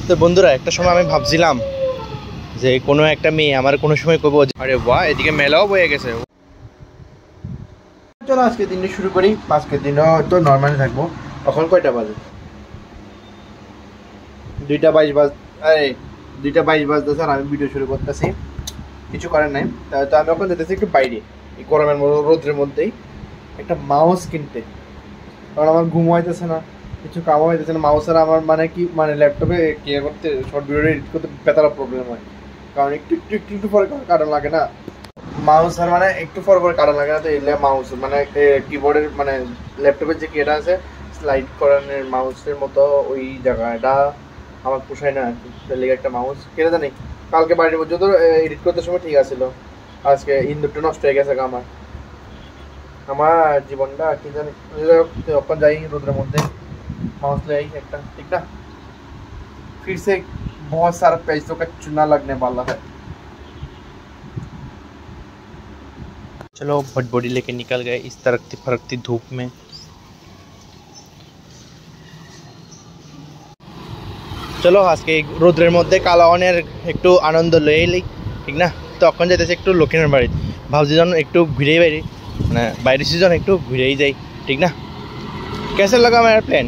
তো বন্ধুরা একটা সময় আমি ভাবছিলাম যে কোনো একটা মেয়ে আমার কোনো সময় কইবো আরে বাহ এদিকে মেলাও বয়ে গেছে। চলো আজকে দিনটা শুরু করি। আজকের দিনও তো নর্মালি থাকবো। এখন কয়টা বাজে? 2:22 বাজ আরে 2:22 বাজতেছে আর আমি ভিডিও শুরু করতেছি। কিছু করার নাই। তো আমি এখন যেতেছি একটু বাইরে, এই গরমের রোদ্রের মধ্যেই একটা মাউস কিনতে, কারণ আমার ঘুম হইতেছে না, কিছু কাম হইতেছে না। মাউসের আমার মানে কি মানে ল্যাপটপে ক্লিয়ার করতে শর্ট ভিডিও এডিট করতে বেতার প্রবলেম হয়, কারণ একটু পরে কারণ লাগে না মাউসের, মানে একটু পরে কারণ লাগে না। তো এলে মাউস মানে কিবোর্ডের মানে ল্যাপটপের যে কিটা আছে স্লাইড করানোর মাউসের মতো ওই জায়গাটা আমার পোষায় না। লেগে একটা মাউস কেটে জানি কালকে বাড়ির পর্যন্ত এডিট করতে সময় ঠিক আছিল, আজকে ইন্দুরটা নষ্ট হয়ে গেছে আমার জীবনটা কি জানি। যখন যাই রোদের মধ্যে माउस ले आई एक ठीक ना, फिर से बहुत सारा पैसों का चूना लगने वाला है। चलो भटबोड़ी लेके निकल गए इस तरकती फरकती धूप में। चलो आज के রোদ্রের মধ্যে কালাওয়ানের একটু আনন্দ লইলেই ঠিক না। তখন যেতেছে একটু লক্ষ্মীনার বাড়ি, ভাবছি যেন একটু ঘুরেই বাইরে, মানে বাইরে সিজন একটু ঘুরেই যাই ঠিক না। कैसे लगा मेरा प्लान?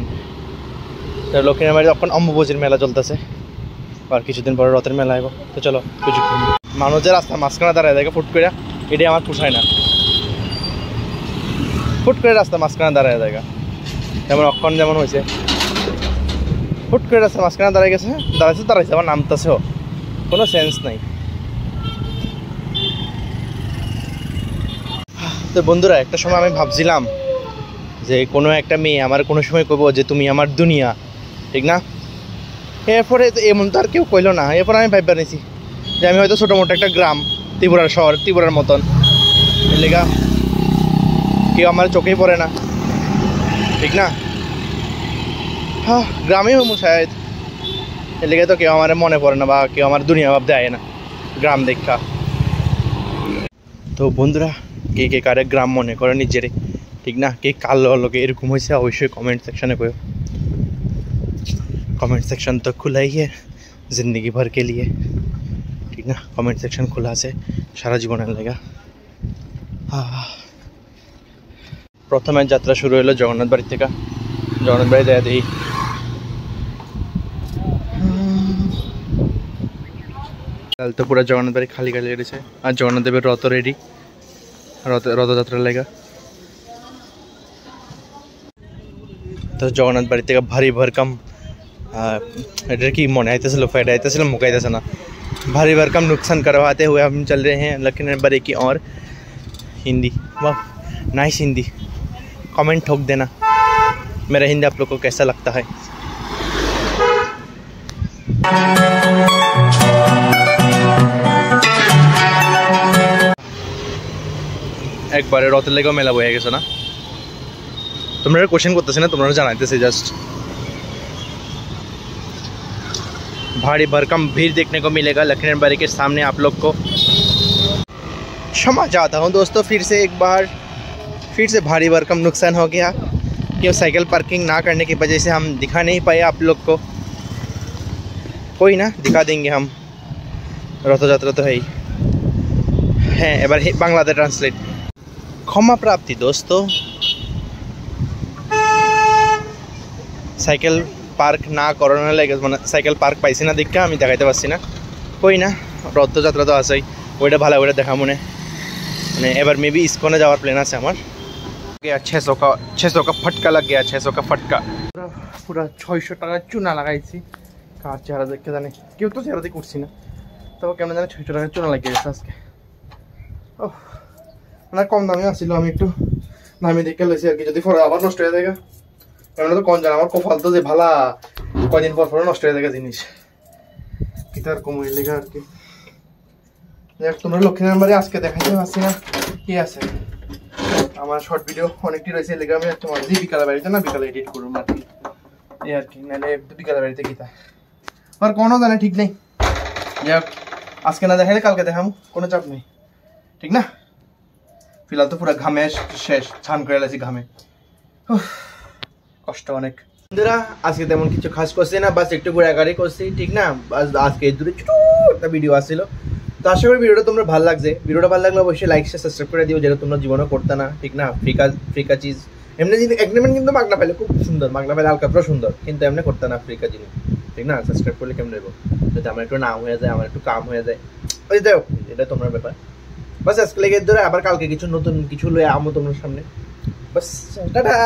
তো লক্ষ্মীনার বাড়ি তখন অম্বুবাচীর মেলা চলতেছে, আর কিছুদিন পরে রথের মেলা আইব। তো চলো কিছু মানুষের রাস্তা মাঝখানে দাঁড়ায় দেখে ফুট করে, এটাই আমার পোষায় না। ফুট করে রাস্তা মাঝখানে দাঁড়ায় দেখা, যেমন অক্ষণ যেমন হয়েছে ফুট করে রাস্তা মাঝখানে দাঁড়াইছে আবার নামতেছেও, কোনো সেন্স নাই। তো বন্ধুরা একটা সময় আমি ভাবছিলাম যে কোনো একটা মেয়ে আমার কোনো সময় কইবো যে তুমি আমার দুনিয়া ঠিক না। এরপরে এমন তো আর কেউ কইলো না। এরপর আমি ভাববার নিয়েছি যে আমি হয়তো ছোটো মোটো একটা গ্রাম, ত্রিপুরার শহর, ত্রিপুরার মতন, লেগা কেউ আমার চোখেই পড়ে না ঠিক না। হ্যাঁ গ্রামেই হমু শায়দ, এর লেগে তো কেউ আমার মনে পড়ে না বা কেউ আমার দুনিয়া ভাব দেয় না গ্রাম দেখা। তো বন্ধুরা কে কে কারে গ্রাম মনে করে নিজেরে ঠিক না, কে কাল লোকে এরকম হয়েছে অবশ্যই কमेंट सेक्शन में कहो। कमेंट सेक्शन तो खुला ही है ज़िंदगी भर के लिए ठीक ना। कमेंट सेक्शन खुला से सारा जीवन लगेगा। प्रथम यात्रा शुरू हलो जगन्नाथ बाड़ी থেকে। जगन्नाथ बाड़ी जाए दी कल तो पूरा जगन्नाथ बाड़ी खाली खाली रही है, और जगन्नाथ देवेर रथ रेडी, रथयात्रा लेगा। तो जगन्नाथ बाड़ी থেকে भारी भरकम एटर की मन आते फायदा आते मुकाईते ना, भारी भरकम नुकसान करवाते हुए हम चल रहे हैं लखनऊ बाड़ी की। और हिंदी वाह नाइस हिंदी, कमेंट ठोक देना मेरा हिंदी आप लोग को कैसा लगता है। एक बार रथेर लेगे मेला बয়ে গেছে না, তোমরা কোশ্চেন করতেছ না, তোমরা জানাইতেছে জাস্ট। भारी भरकम भीड़ देखने को मिलेगा लखनऊ बाड़ी के सामने आप लोग को। क्षमा चाहता हूँ दोस्तों, फिर से एक बार फिर से भारी भरकम नुकसान हो गया कि साइकिल पार्किंग ना करने की वजह से हम दिखा नहीं पाए आप लोग को। कोई ना, दिखा देंगे हम, रथ यात्रा तो है ही है। एबार बांग्लाते ट्रांसलेट क्षमा प्राप्ति दोस्तों, साइकिल पार्क ना करानो लगे मैं साइकिल पार्क पाइसी ना देखा हमें देखाते पारছি না। कोई ना, रथयात्रा तो आছেই, ওইটা ভালো করে দেখা মনে মানে। এবার মেবি ইসকনে যাওয়ার প্ল্যান আছে আমার। 600 का फटका लग गया, 600 का फटका। पूरा 600 টাকা চুনা লাগাইছি। কার চেহারা দেখে জানি, কেউ তো চেহারা দেখে উঠছি না, তবে কেমন জানি 600 টাকা চুনা লাগিয়ে গেছে আজকে। ও মানে কম দামে আসছিল, আমি একটু দামি দেখে লইছি আর কি, যদি পরে আবার নষ্ট হয়ে যায়। এমন তো কোন জানা আমার কপাল তো যে ভালা, কয়দিন পর পর নষ্ট হয়ে যায় জিনিস, কি তার কমই লেগে আর কি। দেখ তোমরা লক্ষ্মীনারায়ণ বাড়ি আজকে দেখাইতে পারছি না কি আছে, আমার শর্ট ভিডিও অনেকটি রয়েছে, লেগে আমি তোমার যে বিকালে বাড়িতে না বিকালে এডিট করবো আর কি, এই আর কি। নাহলে বিকালে বাড়িতে কি তা আর কোনো জানে ঠিক নেই। যাক আজকে না দেখাইলে কালকে দেখাবো, কোনো চাপ নেই ঠিক না। ফিলহাল তো পুরো ঘামে শেষ, ছান করে গেছি ঘামে, কষ্ট অনেক। বন্ধুরা আজকে তেমন কিছু খাস করছি না, বাস একটু ঘোরাঘুরি করছি, ঠিক না? আজকে দূরে ছোট একটা ভিডিও আসছিল। তো আশা করি ভিডিওটা তোমরা ভালো লাগছে। ভিডিওটা ভালো লাগলে অবশ্যই লাইক শেয়ার সাবস্ক্রাইব করে দিও, যেটা তোমরা জীবনে করতে না, ঠিক না? ফ্রিকা চিজ এমনি জিনিস এগ্রিমেন্ট কিন্তু মাগনা পেলে খুব সুন্দর, মাগনা পেলে আলকাতরা সুন্দর, কিন্তু এমনি করতে না ফ্রিকা জিনিস, ঠিক না? সাবস্ক্রাইব করলে কেমন দেবো, যদি আমার একটু নাম হয়ে যায়, আমার একটু কাম হয়ে যায়, ওই দেখো এটা তোমার ব্যাপার। বাস আজকে লেগে ধরে আবার কালকে কিছু নতুন কিছু লয়ে আমো তোমার সামনে। বাস টাটা।